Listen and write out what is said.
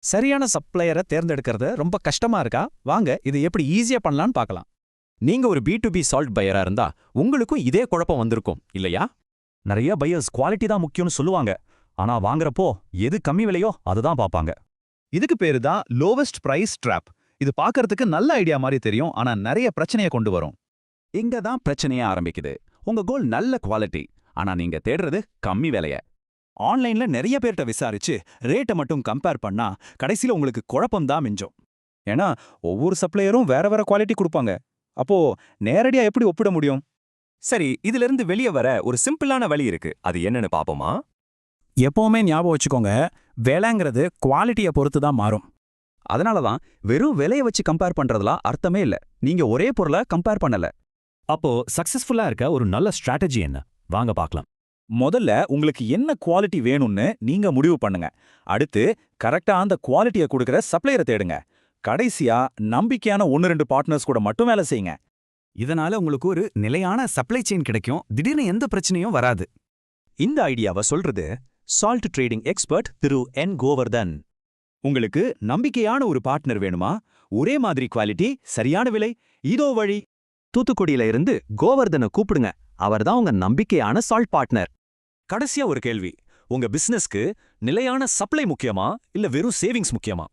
சரியான சப்ளையரை தேர்ந்தெடுக்கிறது ரொம்ப கஷ்டமா இருக்கா? வாங்க இது எப்படி ஈஸியா பண்ணலாம்னு பார்க்கலாம். நீங்க ஒரு B2B சால்ட் பையரா இருந்தா உங்களுக்கும் இதே குழப்பம் வந்திருக்கும் இல்லையா? நிறைய பையர்ஸ் குவாலிட்டி தான் முக்கியம்னு சொல்லுவாங்க. ஆனா வாங்குறப்போ எது கம்மி விலையோ அதுதான் பார்ப்பாங்க. இதுக்கு பேரு தான் லோவஸ்ட் பிரைஸ் ட்ராப். இது பார்க்கறதுக்கு நல்ல ஐடியா மாதிரி தெரியும், ஆனா நிறைய பிரச்சனையை கொண்டு வரும். இங்க தான் பிரச்சனையே ஆரம்பிக்குது. உங்க கோல் நல்ல குவாலிட்டி, ஆனா நீங்க தேடுறது கம்மி விலைய. ஆன்லைன்ல நிறைய பேர்ட்ட விசாரிச்சு ரேட்டை மட்டும் கம்பேர் பண்ணா கடைசியில உங்களுக்கு குழப்பம்தான் மிஞ்சும். ஏன்னா ஒவ்வொரு சப்ளையரும் வேற வேற குவாலிட்டி கொடுப்பாங்க. அப்போ நேரடியா எப்படி ஒப்பிட முடியும்? சரி, இதுல இருந்து வெளியே வர ஒரு சிம்பிளான வழி இருக்கு. அது என்னன்னு பாப்போமா? எப்பவுமே ஞாபகம் வச்சுக்கோங்க, விலைங்கிறது குவாலிட்டியை பொறுத்து தான் மாறும். அதனால தான் வெறும் விலையை வச்சு கம்பேர் பண்றதுல அர்த்தமே இல்ல. நீங்க ஒரே பொருளை கம்பேர் பண்ணல. அப்போ சக்சஸ்ஃபுல்லா இருக்க ஒரு நல்ல ஸ்ட்ராட்டஜி என்ன? வாங்க பார்க்கலாம். முதல்ல உங்களுக்கு என்ன குவாலிட்டி வேணும்னு நீங்க முடிவு பண்ணுங்க. அடுத்து கரெக்டா அந்த குவாலிட்டியை கொடுக்கிற சப்ளையரை தேடுங்க. கடைசியா நம்பிக்கையான 1-2 பார்ட்னர்ஸ் கூட மட்டும் வேலை செய்யுங்க. இதனால உங்களுக்கு ஒரு நிலையான சப்ளை செயின் கிடைக்கும். திடீர்னு எந்த பிரச்சனையும் வராது. இந்த ஐடியாவை சொல்றது சால்ட் ட்ரேடிங் எக்ஸ்பர்ட் திரு என் கோவர்தன். உங்களுக்கு நம்பிக்கையான ஒரு பார்ட்னர் வேணுமா? ஒரே மாதிரி குவாலிட்டி, சரியான விலை, இதோ வழி. தூத்துக்குடியில இருந்து கோவர்தனை கூப்பிடுங்க. அவர்தான் உங்க நம்பிக்கையான சால்ட் பார்ட்னர். கடைசியா ஒரு கேள்வி. உங்க பிசினஸ்க்கு நிலையான சப்ளை முக்கியமா இல்ல வெறும் சேவிங்ஸ் முக்கியமா?